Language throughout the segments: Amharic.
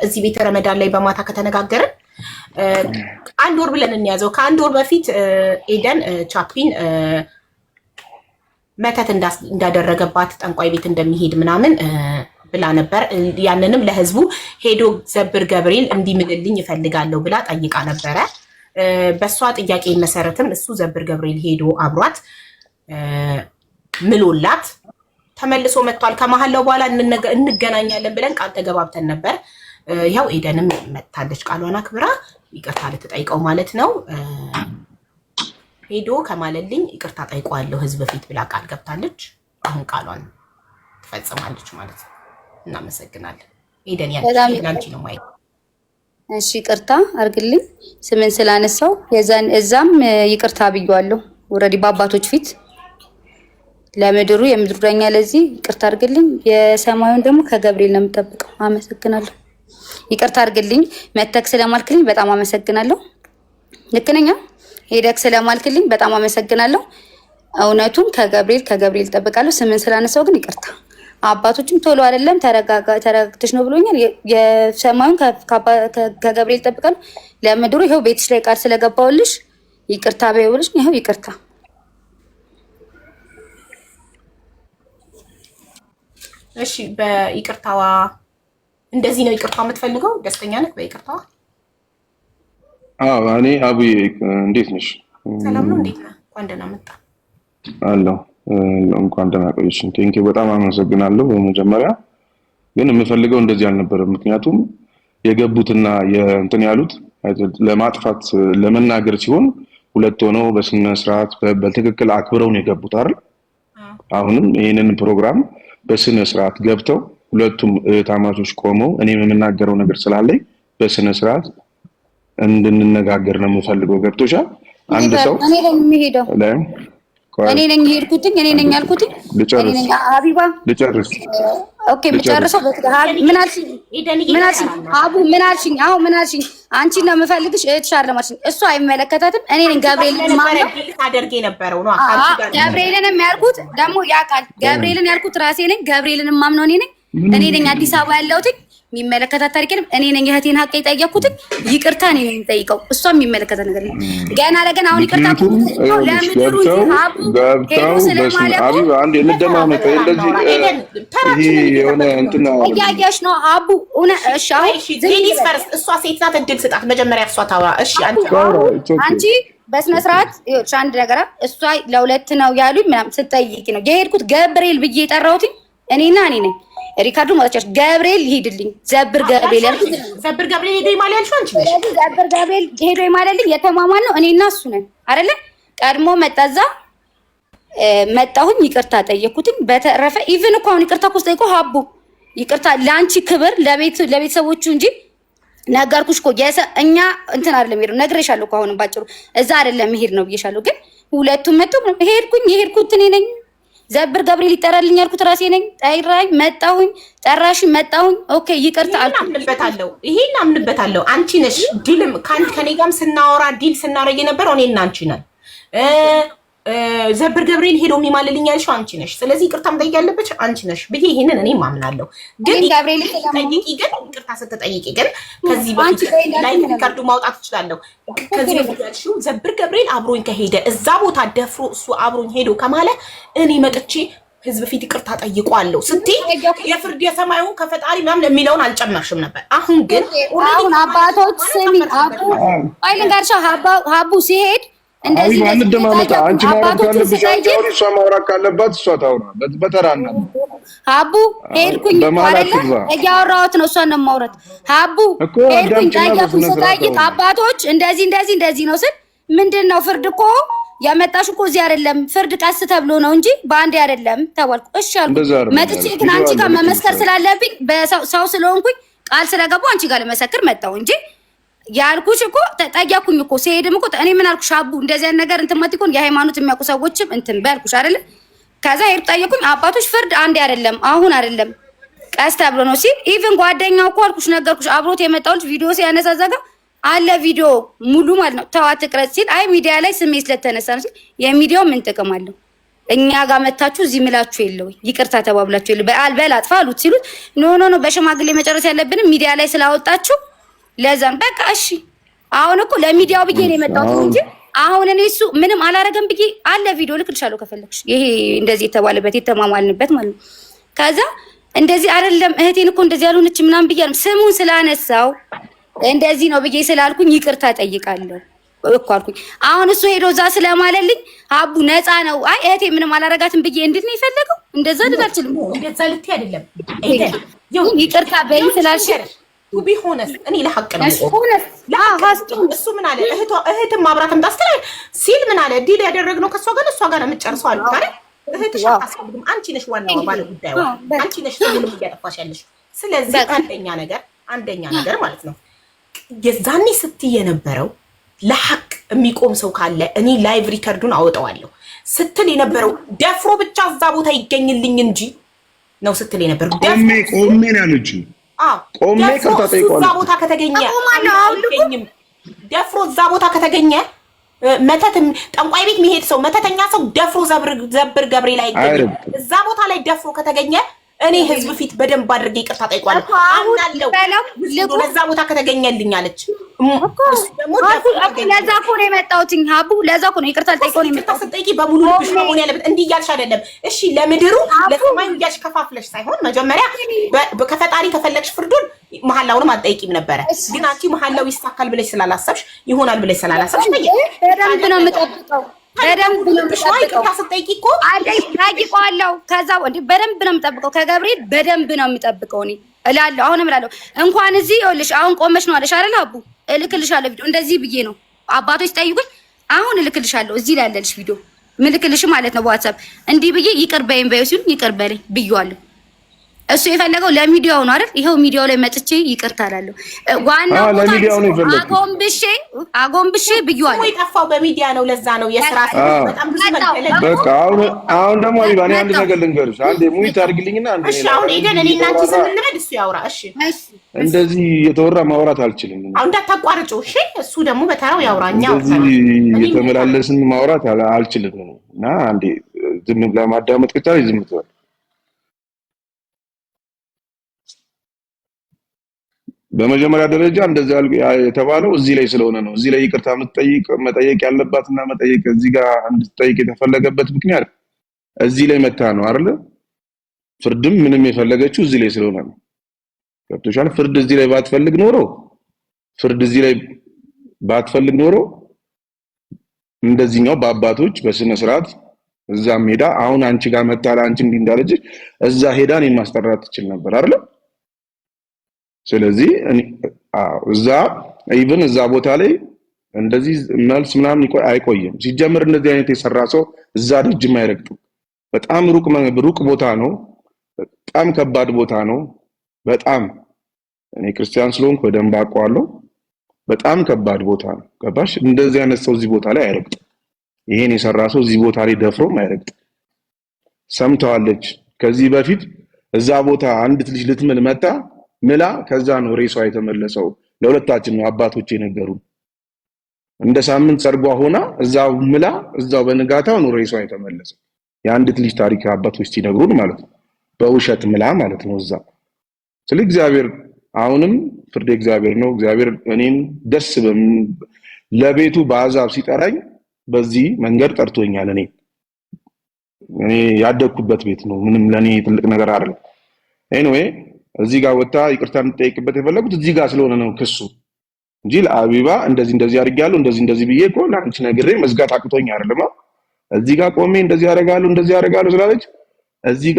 እዚህ ቤት ረመዳን ላይ በማታ ከተነጋገርን አንድ ወር ብለን እንያዘው። ከአንድ ወር በፊት ኤደን ቻፒን መተት እንዳደረገባት ጠንቋይ ቤት እንደሚሄድ ምናምን ብላ ነበር። ያንንም ለህዝቡ ሄዶ ዘብር ገብርኤል እንዲምልልኝ ይፈልጋለሁ ብላ ጠይቃ ነበረ። በሷ ጥያቄ መሰረትም እሱ ዘብር ገብርኤል ሄዶ አብሯት ምሎላት ተመልሶ መጥቷል። ከመሐላው በኋላ እንገናኛለን ብለን ቃል ተገባብተን ነበር። ያው ኤደንም መጣለች ቃሏን አክብራ ይቅርታ ልትጠይቀው ማለት ነው። ሄዶ ከማለልኝ ይቅርታ ጠይቀዋለሁ ህዝብ ፊት ብላ ቃል ገብታለች። አሁን ቃሏን ትፈጽማለች ማለት ነው። እናመሰግናለን ኤደን። ያንቺ ነው ማለት እሺ። ይቅርታ አርግልኝ ስምን ስላነሳው እዛም ይቅርታ ብያለሁ ኦሬዲ በአባቶች ፊት ለምድሩ የምድሩ ዳኛ ለዚህ ይቅርታ አርግልኝ። የሰማዩን ደግሞ ከገብርኤል ነው የምጠብቀው። አመሰግናለሁ። ይቅርታ አርግልኝ። መተክ ስለማልክልኝ በጣም አመሰግናለሁ። ልክ ነኝ? ሄደክ ስለማልክልኝ በጣም አመሰግናለሁ። እውነቱን ከገብርኤል ጠብቃለሁ። ስምን ስላነሳው ግን ይቅርታ። አባቶችም ቶሎ አይደለም ተረጋግተሽ ነው ብሎኛል። የሰማዩን ከገብርኤል ጠብቃለሁ። ለምድሩ ይሄው ቤትሽ ላይ ቃል ስለገባውልሽ ይቅርታ በይውልሽ ይሄው ይቅርታ። እሺ በይቅርታዋ እንደዚህ ነው ይቅርታ የምትፈልገው? ደስተኛ ነህ በይቅርታዋ? አዎ እኔ አቡዬ እንዴት ነሽ? ሰላም ነው። እንዴት ነህ? እንኳን ደህና መጣ አለሁ። እንኳን ደህና ቆይሽ። ቴንኪው በጣም አመሰግናለሁ። በመጀመሪያ ግን የምፈልገው እንደዚህ አልነበረም። ምክንያቱም የገቡትና የእንትን ያሉት ለማጥፋት ለመናገር ሲሆን ሁለት ሆነው በስነ ስርዓት በትክክል አክብረው ነው የገቡት አይደል? አሁንም ይሄንን ፕሮግራም በስነ ስርዓት ገብተው ሁለቱም ታማቾች ቆመው እኔ የምናገረው ነገር ስላለኝ በስነ ስርዓት እንድንነጋገር ነው የምፈልገው። ገብቶሻል? አንድ ሰው እኔ ነኝ የሚሄደው እኔ ነኝ የሄድኩትኝ እኔ ነኝ ያልኩትኝ እኔ ነኝ ሀቢባ ልጨርስ። ኦኬ የምጨርሰው ምን አልሽኝ? ምን አልሽኝ? አቡ ምን አልሽኝ? አዎ ምን አልሽኝ? አንቺን ነው የምፈልግሽ እህትሽ አይደለም አልሽኝ። እሷ አይመለከታትም። እኔ ነኝ ገብርኤልን ማምነው ታደርጌ ነበረው ነው አካልሽ ጋር ገብርኤልን ያልኩት ደግሞ ያውቃል። ገብርኤልን ያልኩት ራሴ ነኝ። ገብርኤልን ማምነው እኔ ነኝ አዲስ አበባ ያለሁት የሚመለከታት ታሪክን እኔ ነኝ። እህቴን ሀቅ የጠየኩት ይቅርታ እኔ ነኝ የምጠይቀው። እሷ የሚመለከታ ነገር ገና ለገና አሁን ይቅርታ ለምድሩ ገብተው አቢባ አንድ እንደማመጣ እንደዚህ ይሄ የሆነ እንትና እያየሽ ነው አቡ እሺ አሁን ዜኒስ ፈርስ እሷ ሴት ናት። እድል ስጣት መጀመሪያ እሷ ታውራ። እሺ አንቺ በስነ ስርዓት ይኸውልሽ አንድ ነገር እሷ ለሁለት ነው ያሉኝ ምናምን ስትጠይቂ ነው የሄድኩት። ገብርኤል ብዬ የጠራሁት እኔ ነኝ። ሪካርዱ ማለቻች ገብርኤል ይሄድልኝ ዘብር ገብርኤል ያልኩት ዘብር ገብርኤል ሄዶ ይማል ያልሽው አንቺ ነሽ። ዘብር ገብርኤል ሄዶ ይማልልኝ የተማማን ነው እኔና እሱ ነን አይደለ? ቀድሞ መጣዛ መጣሁኝ ይቅርታ ጠየኩትኝ። በተረፈ ኢቭን እኮ አሁን ይቅርታ እኮ ጠይቆ ሀቡ ይቅርታ ለአንቺ ክብር ለቤተሰቦቹ እንጂ ነገርኩሽ እኮ እኛ እንትን አይደለም ሄዱ ነግሬሻለሁ እኮ አሁንም ባጭሩ እዛ አይደለም ሄድ ነው ብዬሻለሁ። ግን ሁለቱም መጥቶ የሄድኩት እኔ ነኝ። ዘብር ገብርኤል ይጠራልኝ ያልኩት ራሴ ነኝ። ጠራኝ መጣሁኝ፣ ጠራሽ መጣሁኝ። ኦኬ ይቅርታ አምንበታለሁ። ይሄን አምንበታለሁ። አንቺ ነሽ ዲልም ከኔ ጋርም ስናወራ ዲል ስናረግ የነበረው እኔና አንቺ ነን። ዘብር ገብርኤል ሄዶ የሚማልልኝ ያልሽው አንቺ ነሽ። ስለዚህ ይቅርታ መጠየቅ ያለብሽ አንቺ ነሽ ብዬ ይሄንን እኔ ማምናለሁ። ግን ገብርኤል ይቅርታ ስትጠይቂ ግን ከዚህ በፊት ላይ ሪካርዱ ማውጣት እችላለሁ። ከዚህ በፊት ያልሽው ዘብር ገብርኤል አብሮኝ ከሄደ እዛ ቦታ ደፍሮ እሱ አብሮኝ ሄዶ ከማለ እኔ መጥቼ ህዝብ ፊት ይቅርታ ጠይቋለሁ ስትይ የፍርድ የሰማዩ ከፈጣሪ ምናምን የሚለውን አልጨመርሽም ነበር። አሁን ግን አሁን አባቶች ስሚ አይልንጋርሻ ሀቡ ሲሄድ እንደዚህ እንደማመጣ አንቺ ማውራት ካለብሽ አንቺ እሷ ማውራት ካለባት እሷ ታውራ በተራና ሀቡ ሄድኩኝ አይደለ እያወራሁት ነው። እሷን ነው የማውራት። ሀቡ ሄድኩኝ ጠየኩኝ ስጠይቅ አባቶች እንደዚህ ነው ስል ምንድነው ፍርድ እኮ ያመጣሽ እኮ እዚህ አይደለም ፍርድ ቀስ ተብሎ ነው እንጂ በአንዴ አይደለም ተባልኩ። እሺ አልኩ። መጥቼ ግን አንቺ ጋር መመስከር ስላለብኝ በሰው ስለሆንኩኝ ቃል ስለገባው አንቺ ጋር ለመሰክር መጣሁ እንጂ ያልኩሽ እኮ ተጠያኩኝ እኮ ሲሄድም እኮ እኔ ምን አልኩሽ? አቡ እንደዚህ አይነት ነገር እንትን መጥቶን የሃይማኖት የሚያውቁ ሰዎችም እንትን ባልኩሽ አይደለ? ከዛ ሄድ ጠየቁኝ። አባቶች ፍርድ አንዴ አይደለም አሁን አይደለም ቀስ ተብሎ ነው ሲል ኢቭን ጓደኛው እኮ አልኩሽ ነገርኩሽ አብሮት የመጣው ልጅ ቪዲዮ ሲያነሳ ዘጋ አለ ቪዲዮ ሙሉ ማለት ነው። ተዋት ቅረጽ ሲል አይ ሚዲያ ላይ ስሜት ስለተነሳ ነው ሲል የሚዲያው ምን ጥቅም አለው? እኛ ጋር መታችሁ እዚህ ምላችሁ የለው ይቅርታ ተባብላችሁ የለው በል አጥፋ አሉት ሲሉት ኖ በሽማግሌ መጨረስ ያለብን ሚዲያ ላይ ስላወጣችሁ ለዛም በቃ እሺ አሁን እኮ ለሚዲያው ብዬ ነው የመጣሁት እንጂ አሁን እኔ እሱ ምንም አላረገም ብዬ አለ ቪዲዮ ልክልሻለሁ ከፈለግሽ ይሄ እንደዚህ የተባለበት የተማማልንበት ማለት ነው ከዛ እንደዚህ አይደለም እህቴን እኮ እንደዚህ ያልሆነች ምናምን ብዬ ስሙን ስላነሳው እንደዚህ ነው ብዬ ስላልኩኝ ይቅርታ ጠይቃለሁ እኮ አልኩኝ አሁን እሱ ሄዶ እዛ ስለማለልኝ አቡ ነፃ ነው አይ እህቴ ምንም አላረጋትም ብዬ እንዴት ነው የፈለገው እንደዛ ልታችልም እንደዛ ልትይ አይደለም ይቅርታ በይኝ ስላልሽ ቱ ቢ ሆነስ እኔ ለሐቅ ነው እሱ ምን አለ እህትም ማብራትም ታስተላ ሲል ምን አለ ዲል ያደረግነው ከሷ ጋር እሷ ጋር የምትጨርሰው አለ አይደል እህትሽ አታስፈልግም አንቺ ነሽ ዋናው ባለ ጉዳዩ አንቺ ነሽ ሁሉም እያጠፋሽ ያለሽ ስለዚህ አንደኛ ነገር ማለት ነው የዛኔ ስትይ የነበረው ለሐቅ የሚቆም ሰው ካለ እኔ ላይቭ ሪከርዱን አወጣዋለሁ ስትል የነበረው ደፍሮ ብቻ እዛ ቦታ ይገኝልኝ እንጂ ነው ስትል የነበረው ቆሜ ነው ያለችው ቆሜ እዛ ቦታ ከተገኘ ደፍሮ እዛ ቦታ ከተገኘ መተት ጠንቋይ ቤት የሚሄድ ሰው መተተኛ ሰው ደፍሮ ዘብር ገብሬ ላይ ይገኛል እዛ ቦታ ላይ ደፍሮ ከተገኘ እኔ ህዝብ ፊት በደንብ አድርጌ ይቅርታ ጠይቋለሁ አምናለሁ ለዛ ቦታ ከተገኘልኝ አለች ለዛ እኮ ነው የመጣሁትኝ ሀቡ ለዛ እኮ ነው ይቅርታ ጠይቆ ነው የመጣሁት ስትጠይቂ በሙሉ ልብሽ መሆን ያለበት እንዲህ እያልሽ አይደለም እሺ ለምድሩ ለሰማዩ እያልሽ ከፋፍለሽ ሳይሆን መጀመሪያ ከፈጣሪ ከፈለግሽ ፍርዱን መሐላውንም አትጠይቂም ነበረ ግን አንቺ መሐላው ይሳካል ብለሽ ስላላሰብሽ ይሆናል ብለሽ ስላላሰብሽ በደንብ ነው የምጠብቀው በደንብ ነው የምጠብቀው ታስጠይቂ እኮ አለኝ ታቂቋለሁ ከዛ ወንድ በደንብ ነው የምጠብቀው ከገብርኤል በደንብ ነው የምጠብቀው እኔ እላለሁ አሁንም እላለሁ እንኳን እዚህ ይኸውልሽ አሁን ቆመሽ ነው አለሽ አይደል አቡ እልክልሻለሁ ቪዲዮ እንደዚህ ብዬ ነው አባቶች ጠይቁኝ አሁን እልክልሻለሁ እዚህ ላይ ያለልሽ ቪዲዮ ምልክልሽ ማለት ነው በዋትስአፕ እንዲህ ብዬ ይቅር በይኝ በይው ሲሉኝ ይቅር በለኝ ብዬዋለሁ እሱ የፈለገው ለሚዲያው ነው አይደል ይሄው ሚዲያው ላይ መጥቼ ይቅርታ እላለሁ ዋናው አጎንብሼ ብዬዋለሁ ወይ ጠፋው በሚዲያ ነው ለዛ ነው የሥራ በጣም ብዙ መለለ በቃ አሁን ደግሞ ይባኔ አንድ ነገር ልንገርሽ አንዴ ሙይት አድርግልኝና አንዴ እሺ አሁን ሄደን እኔ እና አንቺ ስንነድ እሱ ያውራ እሺ እንደዚህ የተወራ ማውራት አልችልም አሁን እንዳታቋርጩ እሺ እሱ ደግሞ በተራው ያውራኛው የተመላለስን ማውራት አልችልም እና አንዴ ዝም ብላ ማዳመጥ ከቻለሽ ዝም ትበል በመጀመሪያ ደረጃ እንደዚህ የተባለው እዚህ ላይ ስለሆነ ነው እዚህ ላይ ይቅርታ መጠየቅ ያለባትና መጠየቅ እዚህ ጋር እንድትጠይቅ የተፈለገበት ምክንያት እዚህ ላይ መታ ነው አይደል ፍርድም ምንም የፈለገችው እዚህ ላይ ስለሆነ ነው ገብቶሻል ፍርድ እዚህ ላይ ባትፈልግ ኖሮ እንደዚህኛው በአባቶች በስነ ስርዓት እዛ ሄዳ አሁን አንቺ ጋር መጣላ አንቺ እንዲህ እንዳለች እዛ ሄዳን የማስጠራት ትችል ነበር አይደል ስለዚህ እዛ ኢቭን እዛ ቦታ ላይ እንደዚህ መልስ ምናምን አይቆይም ሲጀምር እንደዚህ አይነት የሰራ ሰው እዛ ደጅም አይረግጥም በጣም ሩቅ ቦታ ነው በጣም ከባድ ቦታ ነው በጣም እኔ ክርስቲያን ስለሆንኩ በደንብ አውቀዋለሁ በጣም ከባድ ቦታ ነው ገባሽ እንደዚህ አይነት ሰው እዚህ ቦታ ላይ አይረግጥም ይሄን የሰራ ሰው እዚህ ቦታ ላይ ደፍሮም አይረግጥም ሰምተዋለች ከዚህ በፊት እዛ ቦታ አንዲት ልጅ ልትምል መጣ ምላ ከዛ ነው ሬሷ የተመለሰው ለሁለታችን ነው አባቶች የነገሩ እንደ ሳምንት ሰርጓ ሆና እዛው ምላ እዛው በንጋታው ነው ሬሷ የተመለሰው የአንዲት ልጅ ታሪክ አባቶች ሲነግሩን ማለት ነው በውሸት ምላ ማለት ነው እዛ ስለ እግዚአብሔር አሁንም ፍርድ እግዚአብሔር ነው እግዚአብሔር እኔን ደስ ለቤቱ በአዛብ ሲጠራኝ በዚህ መንገድ ጠርቶኛል እኔ ያደኩበት ቤት ነው ምንም ለኔ ትልቅ ነገር አይደለም ኤኒዌይ እዚህ ጋር ወጣ ይቅርታ እንጠይቅበት የፈለጉት እዚህ ጋር ስለሆነ ነው ክሱ እንጂ ለአቢባ እንደዚህ አድርጋለሁ እንደዚህ ብዬ እኮ ላንቺ ነግሬ መዝጋት አቅቶኝ አይደለም እዚህ ጋር ቆሜ እንደዚህ ያደርጋለሁ ስላለች እዚህ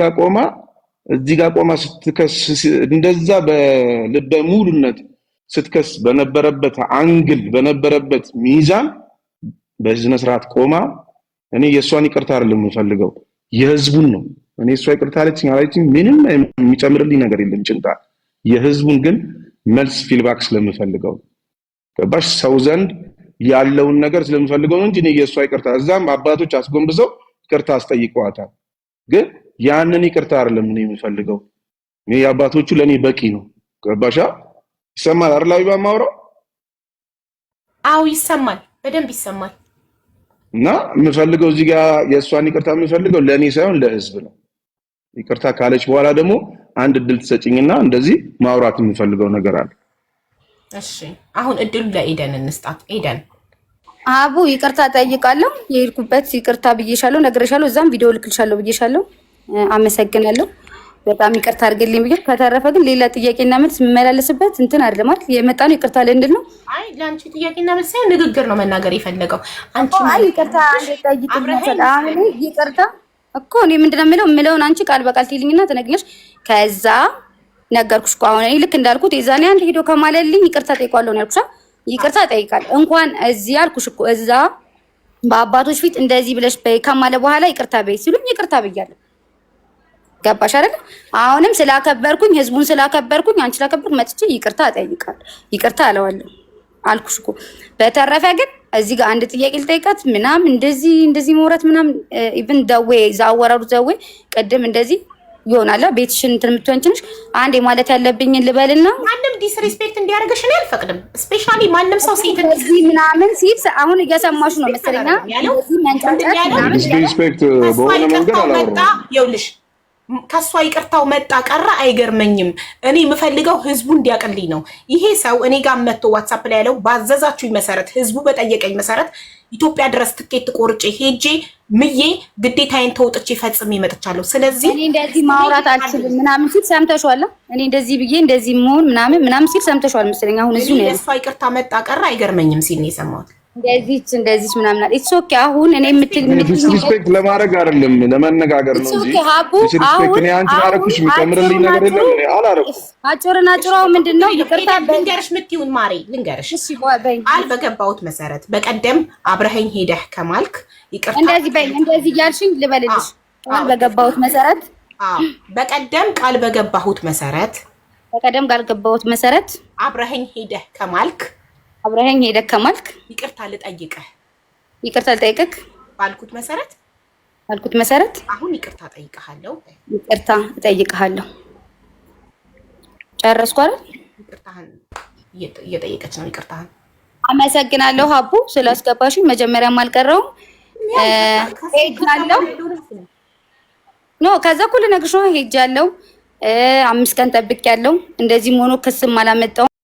ጋር ቆማ ስትከስ እንደዛ በልበ ሙሉነት ስትከስ በነበረበት አንግል በነበረበት ሚዛን በዝነ ስርዓት ቆማ እኔ የሷን ይቅርታ አይደለም የምፈልገው የህዝቡን ነው እኔ እሷ ይቅርታ አለችኝ ምንም የሚጨምርልኝ ነገር የለም ጭንጣ የህዝቡን ግን መልስ ፊድባክ ስለምፈልገው ገባሽ ሰው ዘንድ ያለውን ነገር ስለምፈልገው ነው እንጂ እኔ የሷ ይቅርታ እዛም አባቶች አስጎንብሰው ይቅርታ አስጠይቀዋታል ግን ያንን ይቅርታ አይደለም እኔ የምፈልገው እኔ አባቶቹ ለኔ በቂ ነው ገባሻ ይሰማል አይደል አቢባ ማውራው አው ይሰማል በደንብ ይሰማል እና የምፈልገው እዚህ ጋር የእሷን ይቅርታ የምፈልገው ለእኔ ሳይሆን ለህዝብ ነው። ይቅርታ ካለች በኋላ ደግሞ አንድ እድል ትሰጪኝና እንደዚህ ማውራት የምፈልገው ነገር አለ። እሺ አሁን እድሉ ለኤደን እንስጣት። ኤደን አቡ ይቅርታ ጠይቃለሁ። የሄድኩበት ይቅርታ ብዬሻለሁ፣ ነግሬሻለሁ፣ እዛም ቪዲዮ ልክልሻለሁ ብዬሻለሁ። አመሰግናለሁ። በጣም ይቅርታ አድርግልኝ ብዬ ከተረፈ ግን ሌላ ጥያቄና መልስ የምመላለስበት እንትን አይደለም አይደል? የመጣ ነው ይቅርታ ለእንድን ነው? አይ ለአንቺ ጥያቄና መልስ ሳይሆን ንግግር ነው መናገር የፈለገው። አንቺ አይ ይቅርታ አንዴ ጠይቅኝ። አሁን ይቅርታ እኮ እኔ ምንድነው የምለውን አንቺ ቃል በቃል ትይልኝና ትነግኛለሽ። ከዛ ነገርኩሽ እኮ አሁን እኔ ልክ እንዳልኩት የዛኔ አንድ ሄዶ ከማለልኝ ይቅርታ ጠይቋለሁ ነው ያልኩሽ። ይቅርታ ጠይቃለሁ እንኳን እዚህ አልኩሽ እኮ እዛ በአባቶች ፊት እንደዚህ ብለሽ በይ ከማለ በኋላ ይቅርታ በይ ሲሉኝ ይቅርታ ብያለሁ። ገባሽ አይደል? አሁንም ስላከበርኩኝ ህዝቡን ስላከበርኩኝ አንቺ ስላከበርኩ መጥቼ ይቅርታ እጠይቃለሁ። ይቅርታ አለዋለሁ አልኩሽ እኮ። በተረፈ ግን እዚህ ጋር አንድ ጥያቄ ልጠይቃት ምናምን እንደዚህ መውራት ምናምን ኢቭን ደዌ ዛወራሩ ደዌ ቅድም እንደዚህ ይሆናል ቤትሽን እንትን የምትወንችንሽ አንዴ ማለት ያለብኝን ልበልና ማንም ዲስሪስፔክት እንዲያደርግሽ እኔ አልፈቅድም። ስፔሻሊ ማንም ሰው ሴት እንደዚህ ምናምን ሲል አሁን እየሰማሽ ነው መሰለኝ። እንደዚህ መንጫጫት ምናምን ዲስሪስፔክት በሆነ መንገድ አላወራም። ይኸውልሽ ከሷ ይቅርታው መጣ ቀረ አይገርመኝም። እኔ የምፈልገው ህዝቡ እንዲያቀልኝ ነው። ይሄ ሰው እኔ ጋር መጥቶ ዋትስአፕ ላይ ያለው ባዘዛችሁኝ መሰረት ህዝቡ በጠየቀኝ መሰረት ኢትዮጵያ ድረስ ትኬት ቆርጬ ሄጄ ምዬ ግዴታዬን ተወጥቼ ፈጽሜ መጥቻለሁ። ስለዚህ እኔ እንደዚህ ማውራት አልችልም ምናምን ሲል ሰምተሽዋል። እኔ እንደዚህ ብዬ እንደዚህ መሆን ምናምን ሲል ሰምተሽዋል መሰለኝ። አሁን እዚህ ነው የሷ ይቅርታ መጣ ቀረ አይገርመኝም ሲል ነው የሰማሁት። እንደዚህ ምናምን አለ። ኢትስ ኦኬ። አሁን እኔ ዲስሪስፔክት ለማድረግ አይደለም ለመነጋገር ነው እንጂ ዲስሪስፔክት እኔ አንቺ አደረኩሽ የሚጨምርልኝ ነገር የለም። እኔ አላደረኩም። አጭራው ምንድነው ይቅርታ ልንገርሽ የምትይውን ማሬ ልንገርሽ። እሺ በይ በገባሁት መሰረት በቀደም አብረኸኝ ሄደህ ከማልክ ይቅርታ እንደዚህ በይ እንደዚህ እያልሽኝ ልበልልሽ። ቃል በገባሁት መሰረት በቀደም ቃል በገባሁት መሰረት አብረኸኝ ሄደህ ከማልክ ይቅርታ ልጠይቅህ ባልኩት መሰረት አሁን ይቅርታ እጠይቅሃለሁ። ጨረስኩ አይደል? ይቅርታህን እየጠየቀች ነው። ይቅርታህን አመሰግናለሁ ሀቡ ስላስገባሽኝ። መጀመሪያም አልቀረውም ሄጃለሁ። ከዛ እኮ ልነግርሽ ነው ሄጃለሁ። 5 ቀን ጠብቄያለሁ። እንደዚህ ሆኖ ክስም አላመጣሁም።